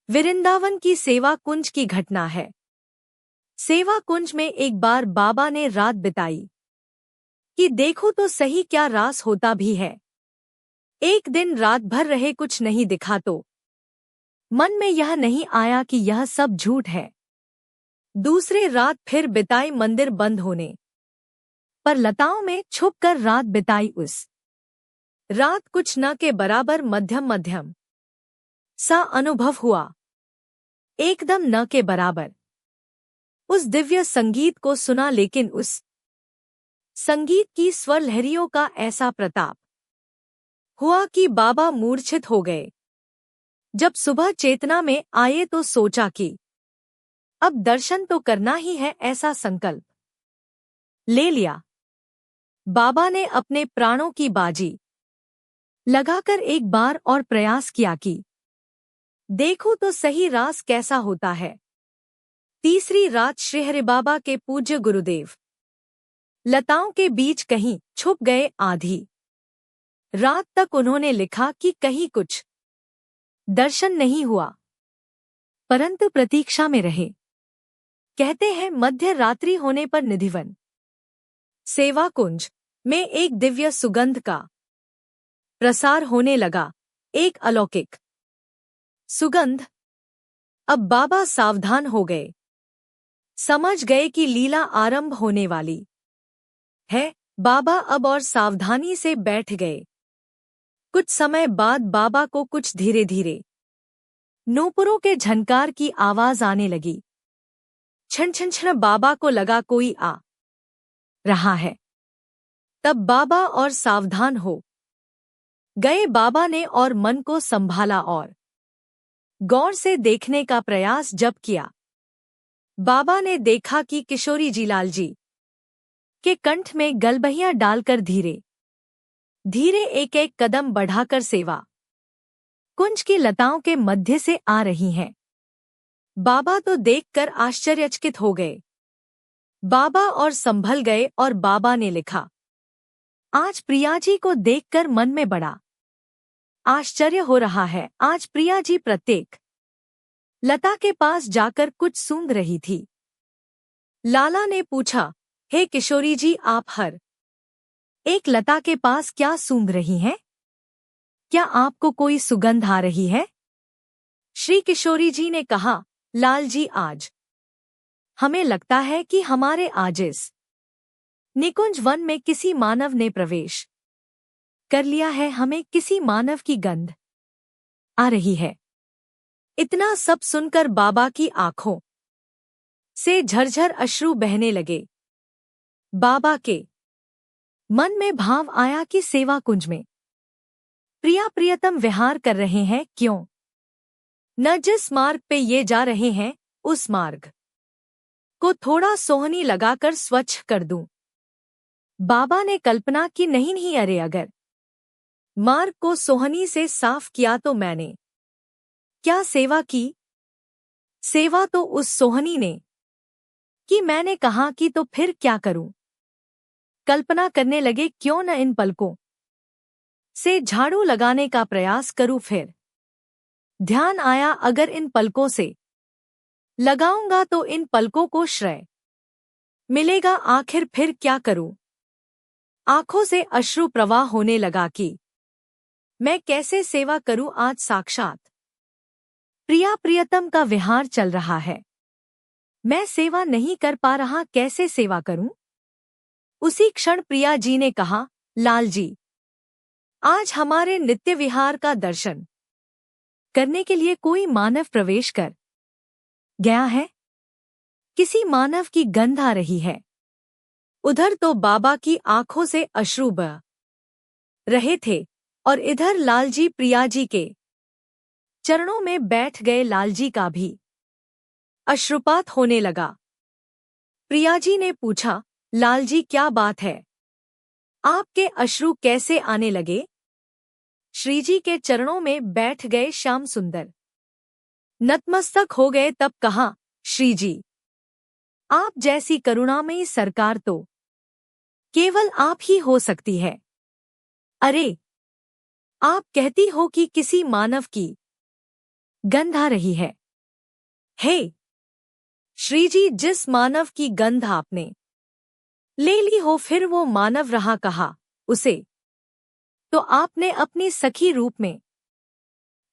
वृंदावन की सेवा कुंज की घटना है। सेवा कुंज में एक बार बाबा ने रात बिताई कि देखो तो सही क्या रास होता भी है। एक दिन रात भर रहे कुछ नहीं दिखा तो मन में यह नहीं आया कि यह सब झूठ है। दूसरे रात फिर बिताई मंदिर बंद होने पर लताओं में छुपकर रात बिताई। उस रात कुछ न के बराबर मध्यम मध्यम सा अनुभव हुआ, एकदम न के बराबर। उस दिव्य संगीत को सुना, लेकिन उस संगीत की स्वर लहरियों का ऐसा प्रताप हुआ कि बाबा मूर्छित हो गए। जब सुबह चेतना में आए तो सोचा कि अब दर्शन तो करना ही है, ऐसा संकल्प ले लिया। बाबा ने अपने प्राणों की बाजी लगाकर एक बार और प्रयास किया कि देखो तो सही रास कैसा होता है। तीसरी रात श्रीहरि बाबा के पूज्य गुरुदेव लताओं के बीच कहीं छुप गए। आधी रात तक उन्होंने लिखा कि कहीं कुछ दर्शन नहीं हुआ, परंतु प्रतीक्षा में रहे। कहते हैं मध्य रात्रि होने पर निधिवन सेवा कुंज में एक दिव्य सुगंध का प्रसार होने लगा, एक अलौकिक सुगंध। अब बाबा सावधान हो गए, समझ गए कि लीला आरंभ होने वाली है। बाबा अब और सावधानी से बैठ गए। कुछ समय बाद बाबा को कुछ धीरे धीरे नूपुरों के झनकार की आवाज आने लगी। छन छन छन। बाबा को लगा कोई आ रहा है। तब बाबा और सावधान हो गए। बाबा ने और मन को संभाला और गौर से देखने का प्रयास जब किया, बाबा ने देखा कि किशोरी जी लाल जी के कंठ में गलबहियां डालकर धीरे धीरे एक एक कदम बढ़ाकर सेवा कुंज की लताओं के मध्य से आ रही हैं। बाबा तो देखकर आश्चर्यचकित हो गए। बाबा और संभल गए और बाबा ने लिखा, आज प्रिया जी को देखकर मन में बड़ा आश्चर्य हो रहा है। आज प्रिया जी प्रत्येक लता के पास जाकर कुछ सूंघ रही थी। लाला ने पूछा, हे किशोरी जी, आप हर एक लता के पास क्या सूंघ रही हैं? क्या आपको कोई सुगंध आ रही है? श्री किशोरी जी ने कहा, लाल जी, आज हमें लगता है कि हमारे आज इस निकुंज वन में किसी मानव ने प्रवेश कर लिया है। हमें किसी मानव की गंध आ रही है। इतना सब सुनकर बाबा की आंखों से झरझर अश्रु बहने लगे। बाबा के मन में भाव आया कि सेवा कुंज में प्रिया प्रियतम विहार कर रहे हैं, क्यों न जिस मार्ग पे ये जा रहे हैं उस मार्ग को थोड़ा सोहनी लगाकर स्वच्छ कर दूं। बाबा ने कल्पना की, नहीं नहीं, अरे अगर मार्ग को सोहनी से साफ किया तो मैंने क्या सेवा की? सेवा तो उस सोहनी ने कि मैंने कहा कि तो फिर क्या करूं? कल्पना करने लगे, क्यों न इन पलकों से झाड़ू लगाने का प्रयास करूं। फिर ध्यान आया, अगर इन पलकों से लगाऊंगा तो इन पलकों को श्रेय मिलेगा। आखिर फिर क्या करूं? आंखों से अश्रु प्रवाह होने लगा कि मैं कैसे सेवा करूं। आज साक्षात प्रिया प्रियतम का विहार चल रहा है, मैं सेवा नहीं कर पा रहा, कैसे सेवा करूं? उसी क्षण प्रिया जी ने कहा, लाल जी, आज हमारे नित्य विहार का दर्शन करने के लिए कोई मानव प्रवेश कर गया है। किसी मानव की गंध आ रही है। उधर तो बाबा की आंखों से अश्रु बह रहे थे और इधर लालजी प्रिया जी के चरणों में बैठ गए। लालजी का भी अश्रुपात होने लगा। प्रिया जी ने पूछा, लालजी, क्या बात है? आपके अश्रु कैसे आने लगे? श्रीजी के चरणों में बैठ गए श्याम सुंदर नतमस्तक हो गए। तब कहा, श्रीजी, आप जैसी करुणामयी सरकार तो केवल आप ही हो सकती है। अरे, आप कहती हो कि किसी मानव की गंध आ रही है। हे श्रीजी, जिस मानव की गंध आपने ले ली हो, फिर वो मानव रहा कहा उसे तो आपने अपनी सखी रूप में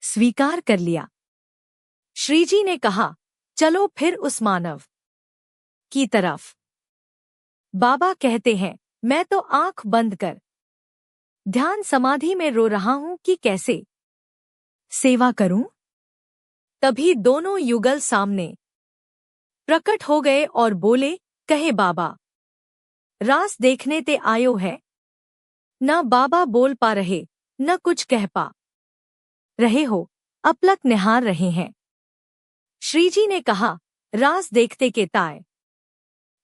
स्वीकार कर लिया। श्रीजी ने कहा, चलो फिर उस मानव की तरफ। बाबा कहते हैं, मैं तो आंख बंद कर ध्यान समाधि में रो रहा हूं कि कैसे सेवा करूं। तभी दोनों युगल सामने प्रकट हो गए और बोले, कहे बाबा, रास देखने ते आयो है। न बाबा बोल पा रहे, न कुछ कह पा रहे हो, अपलक निहार रहे हैं। श्रीजी ने कहा, रास देखते के ताए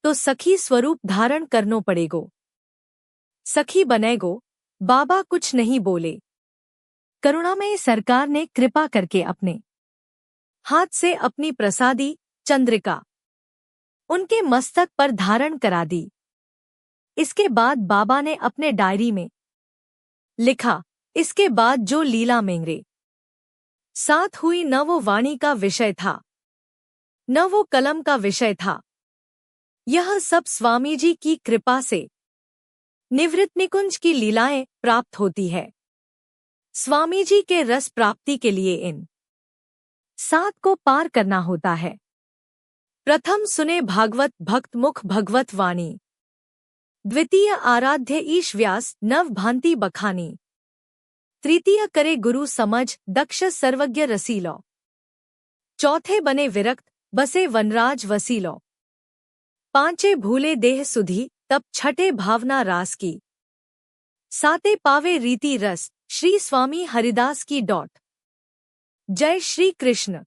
तो सखी स्वरूप धारण करनो पड़ेगो। सखी बनेगो। बाबा कुछ नहीं बोले। करुणामयी सरकार ने कृपा करके अपने हाथ से अपनी प्रसादी चंद्रिका उनके मस्तक पर धारण करा दी। इसके बाद बाबा ने अपने डायरी में लिखा, इसके बाद जो लीला मेरे साथ हुई, न वो वाणी का विषय था, न वो कलम का विषय था। यह सब स्वामी जी की कृपा से निवृत्त निकुंज की लीलाएं प्राप्त होती है। स्वामी जी के रस प्राप्ति के लिए इन 7 को पार करना होता है। प्रथम सुने भागवत भक्त मुख भगवत वाणी। द्वितीय आराध्य ईश व्यास नव भांति बखानी। तृतीय करे गुरु समझ दक्ष सर्वज्ञ रसीलो। चौथे बने विरक्त बसे वनराज वसीलो। पांचे भूले देह सुधी तब छठे भावना रास की। साते पावे रीति रस श्री स्वामी हरिदास की डॉट। जय श्री कृष्ण।